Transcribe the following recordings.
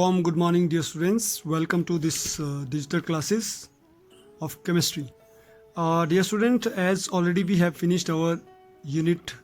warm good morning, dear students. Welcome to this digital classes of chemistry. Dear student, as already we have finished our unit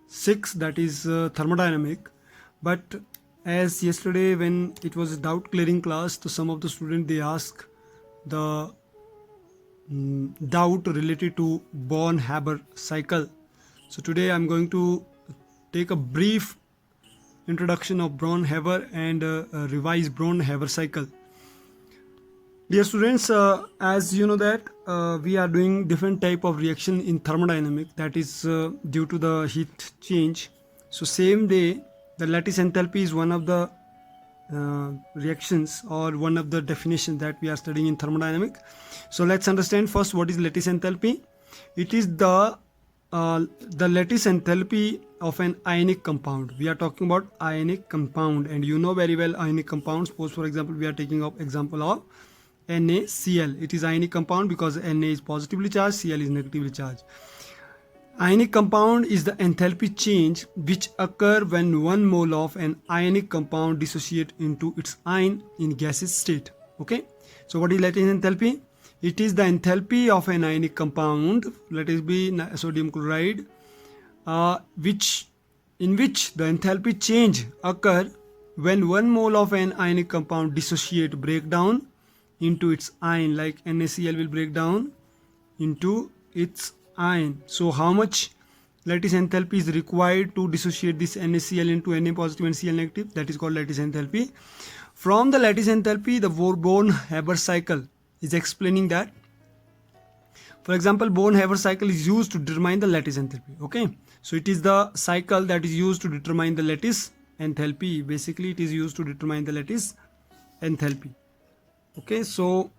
6, that is thermodynamic. But as yesterday when it was a doubt clearing class, to some of the students they asked the doubt related to Born-Haber cycle. So today I'm going to take a brief introduction of Born-Haber and revised Born-Haber cycle. Dear students, as you know that we are doing different type of reaction in thermodynamic, that is due to the heat change. So same day, the lattice enthalpy is one of the reactions or one of the definitions that we are studying in thermodynamic. So let's understand first what is lattice enthalpy. It is the lattice enthalpy of an ionic compound. We are talking about ionic compound, and you know very well ionic compounds. Suppose for example we are taking up example of NaCl. It is ionic compound because Na is positively charged, Cl is negatively charged. Ionic compound is the enthalpy change which occur when 1 mole of an ionic compound dissociate into its ion in gaseous state. Okay, so what is lattice enthalpy? It is the enthalpy of an ionic compound, let it be sodium chloride, in which the enthalpy change occur when 1 mole of an ionic compound dissociate, break down into its ion, like NaCl will break down into its ion. So how much lattice enthalpy is required to dissociate this NaCl into Na positive and Cl negative? That is called lattice enthalpy. From the lattice enthalpy, the Born-Haber cycle is explaining that. For example, Born-Haber cycle is used to determine the lattice enthalpy. Okay, so it is the cycle that is used to determine the lattice enthalpy. Basically, it is used to determine the lattice enthalpy. Okay, so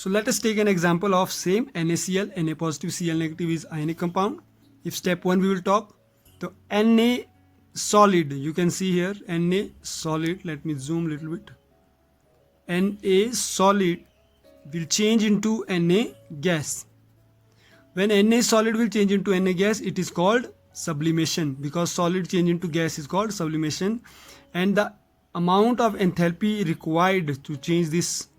let us take an example of same NaCl. Na positive, Cl negative is ionic compound. If step 1 we will talk, so Na solid, you can see here Na solid, let me zoom a little bit. Na solid will change into Na gas. When Na solid will change into Na gas, it is called sublimation, because solid change into gas is called sublimation, and the amount of enthalpy required to change this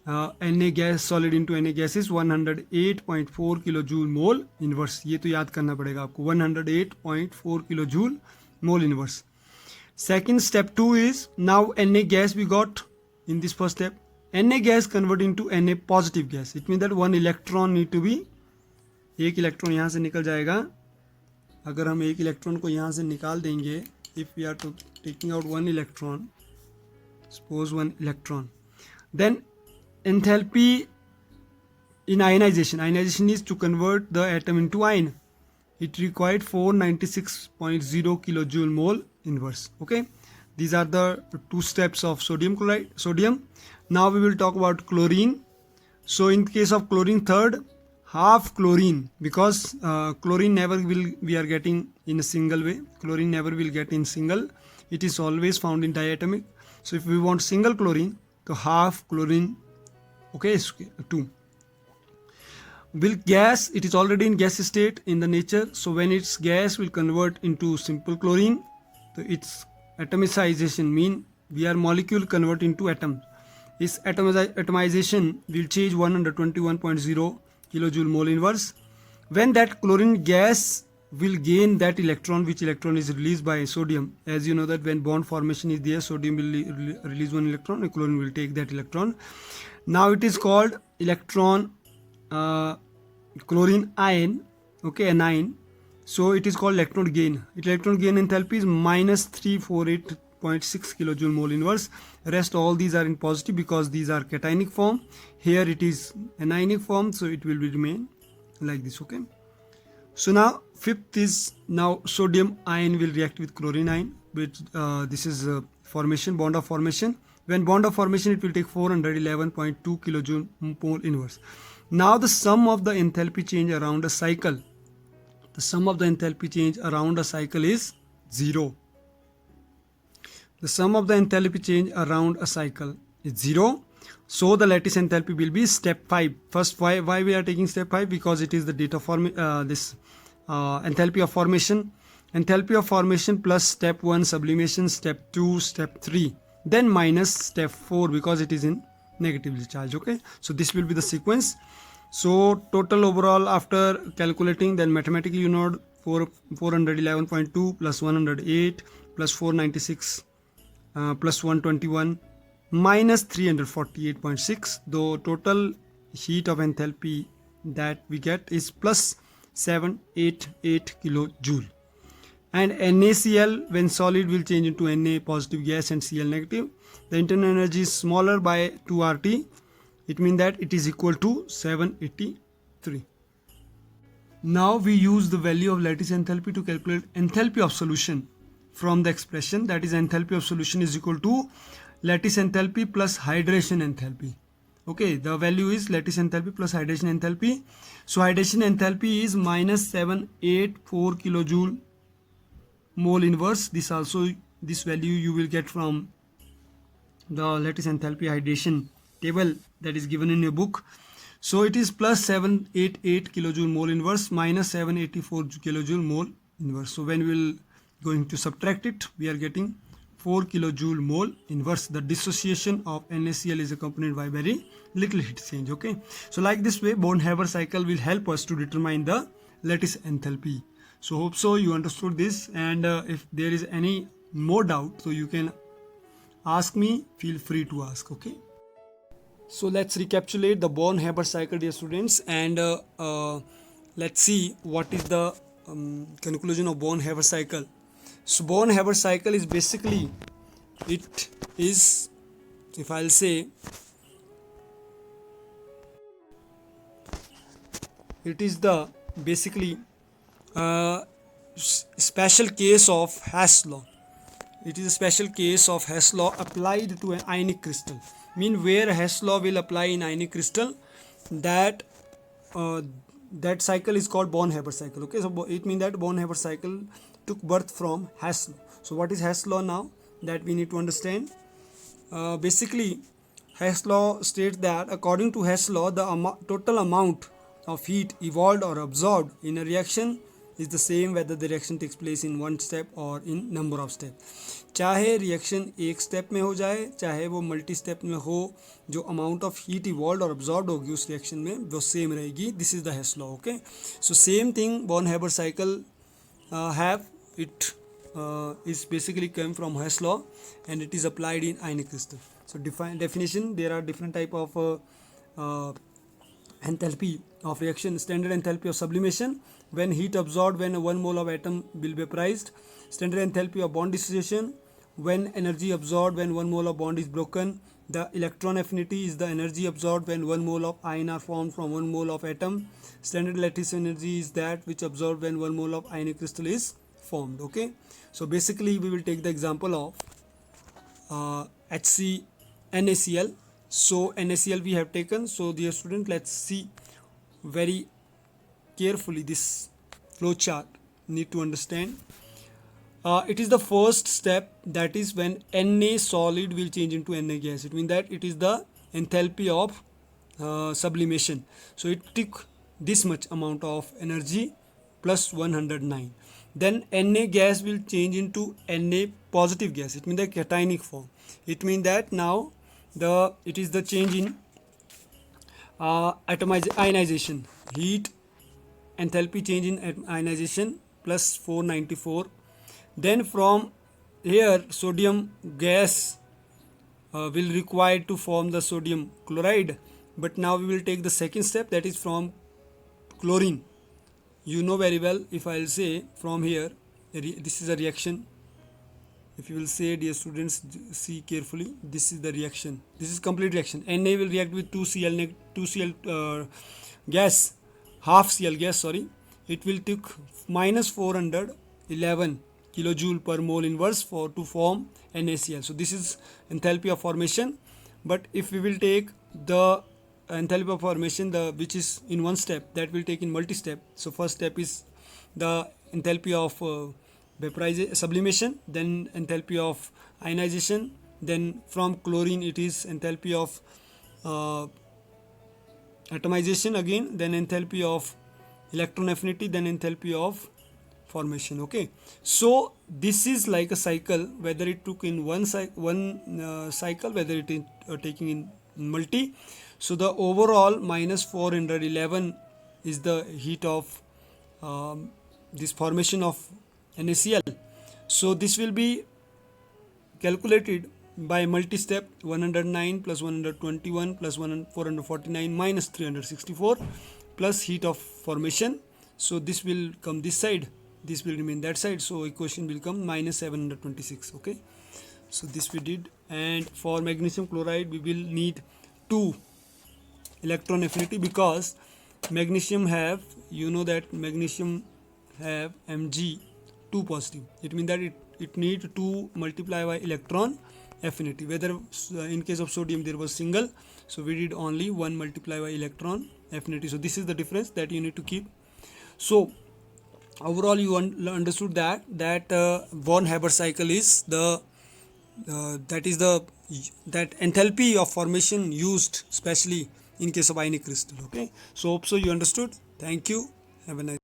Na gas solid into Na gas is 108.4 kilojoule mole inverse. ये तो याद करना पड़ेगा आपको, 108.4 kilojoule mole inverse. Second, step 2 is, now Na gas we got in this first step. Na gas convert into Na positive gas. It means that one electron need to be, एक electron यहाँ से निकल जाएगा. अगर हम एक electron को यहाँ से निकाल देंगे, if we are taking out one electron, suppose one electron, then enthalpy in ionization is to convert the atom into ion. It required 496.0 kilojoule mole inverse. Okay, these are the 2 steps of sodium chloride. Now we will talk about chlorine. So in case of chlorine, third, half chlorine, because chlorine never will we are getting in a single way. Chlorine never will get in single. It is always found in diatomic. So if we want single chlorine, so half chlorine, okay, is 2. Will gas, it is already in gas state in the nature, so when its gas will convert into simple chlorine, so its atomization mean we are molecule convert into atom. Its atomization will change 121.0 kilojoule mole inverse. When that chlorine gas will gain that electron, which electron is released by sodium. As you know that when bond formation is there, sodium will release one electron and chlorine will take that electron. Now it is called electron chlorine ion, okay, anion. So it is called electron gain. Electron gain enthalpy is minus 348.6 kilojoule mole inverse. Rest all these are in positive because these are cationic form. Here it is anionic form, so it will remain like this. Okay, so now fifth is, now sodium ion will react with chlorine ion, which this is formation, bond of formation. When bond of formation, it will take 411.2 kilojoule mole inverse. Now the sum of the enthalpy change around a cycle, the sum of the enthalpy change around a cycle is 0. The sum of the enthalpy change around a cycle is 0. So the lattice enthalpy will be step 5. First, why we are taking step 5? Because it is the enthalpy of formation. enthalpy of formation plus step 1 sublimation, step 2, step 3, then minus step 4 because it is in negatively charged. Okay, so this will be the sequence. So total overall after calculating, then mathematically you know 411.2 plus 108 plus 496 plus 121 minus 348.6. The total heat of enthalpy that we get is plus 788 kilojoule. And NaCl, when solid, will change into Na positive gas and Cl negative. The internal energy is smaller by 2 RT. It means that it is equal to 783. Now we use the value of lattice enthalpy to calculate enthalpy of solution from the expression, that is enthalpy of solution is equal to lattice enthalpy plus hydration enthalpy. Okay, the value is lattice enthalpy plus hydration enthalpy. So hydration enthalpy is minus 784 kilojoule mole inverse. This value you will get from the lattice enthalpy hydration table that is given in your book. So it is plus 788 kilojoule mole inverse minus 784 kilojoule mole inverse. So when we will going to subtract it, we are getting 4 kilojoule mole inverse. The dissociation of NaCl is accompanied by very little heat change. Okay, so like this way Born-Haber cycle will help us to determine the lattice enthalpy. So hope so you understood this, and if there is any more doubt, so you can ask me, feel free to ask. Okay, so let's recapitulate the Born-Haber cycle, dear students, and let's see what is the conclusion of Born-Haber cycle. So Born-Haber cycle is basically, it is, if I'll say, it is the basically special case of Hess law. It is a special case of Hess law applied to an ionic crystal. Mean where Hess law will apply in ionic crystal, that that cycle is called Born-Haber cycle. Okay, so it means that Born-Haber cycle took birth from Hess law. So what is Hess law now? That we need to understand. Basically, Hess law states that according to Hess law, the total amount of heat evolved or absorbed in a reaction is the same whether the reaction takes place in one step or in number of steps. चाहे reaction एक step में हो जाए, चाहे वो multi step में हो, जो अमाउंट ऑफ हीट इवॉल्व और अब्जॉर्ब होगी उस रिएक्शन में वो सेम रहेगी. This is the Hess law. Okay, so same thing Born-Haber cycle have it is basically came from Hess law and it is applied in ionic crystal. So definition, there are different type of enthalpy of reaction. Standard enthalpy of sublimation, when heat absorbed when 1 mole of atom will be vaporized. Standard enthalpy of bond dissociation, when energy absorbed when 1 mole of bond is broken. The electron affinity is the energy absorbed when 1 mole of ion are formed from 1 mole of atom. Standard lattice energy is that which absorbed when 1 mole of ionic crystal is formed. Okay, so basically we will take the example of NaCl. So NaCl we have taken. So dear student, let's see very carefully this flow chart. Need to understand. It is the first step, that is when Na solid will change into Na gas. It means that it is the enthalpy of sublimation. So it took this much amount of energy plus 109. Then Na gas will change into Na positive gas. It means the cationic form. It means that now it is the change in ionization, heat enthalpy change in ionization plus 494. Then from here sodium gas will require to form the sodium chloride, but now we will take the second step, that is from chlorine. You know very well, if I will say from here, this is a reaction. If you will say, dear students, see carefully, this is the reaction. This is complete reaction. Na will react with 2Cl gas, half Cl gas, sorry. It will take minus 411 kilojoule per mole inverse to form NaCl. So this is enthalpy of formation. But if we will take the enthalpy of formation, which is in one step, that will take in multi-step. So first step is the enthalpy of sublimation, then enthalpy of ionization, then from chlorine it is enthalpy of atomization again, then enthalpy of electron affinity, then enthalpy of formation. Okay, so this is like a cycle, whether it took in one cycle, whether it is taking in multi. So the overall minus 411 is the heat of this formation of NaCl. So this will be calculated by multi-step: 109 plus 121 plus 449 minus 364 plus heat of formation. So this will come this side, this will remain that side, so equation will come minus 726. Okay, so this we did. And for magnesium chloride we will need 2 electron affinity, because magnesium have, you know that magnesium have Mg 2 positive. It means that it need to multiply by electron affinity. Whether in case of sodium there was single, so we did only 1 multiply by electron affinity. So this is the difference that you need to keep. So overall you understood that von Haber cycle is the that enthalpy of formation used especially in case of ionic crystal. Okay, so hope so you understood. Thank you. Have a nice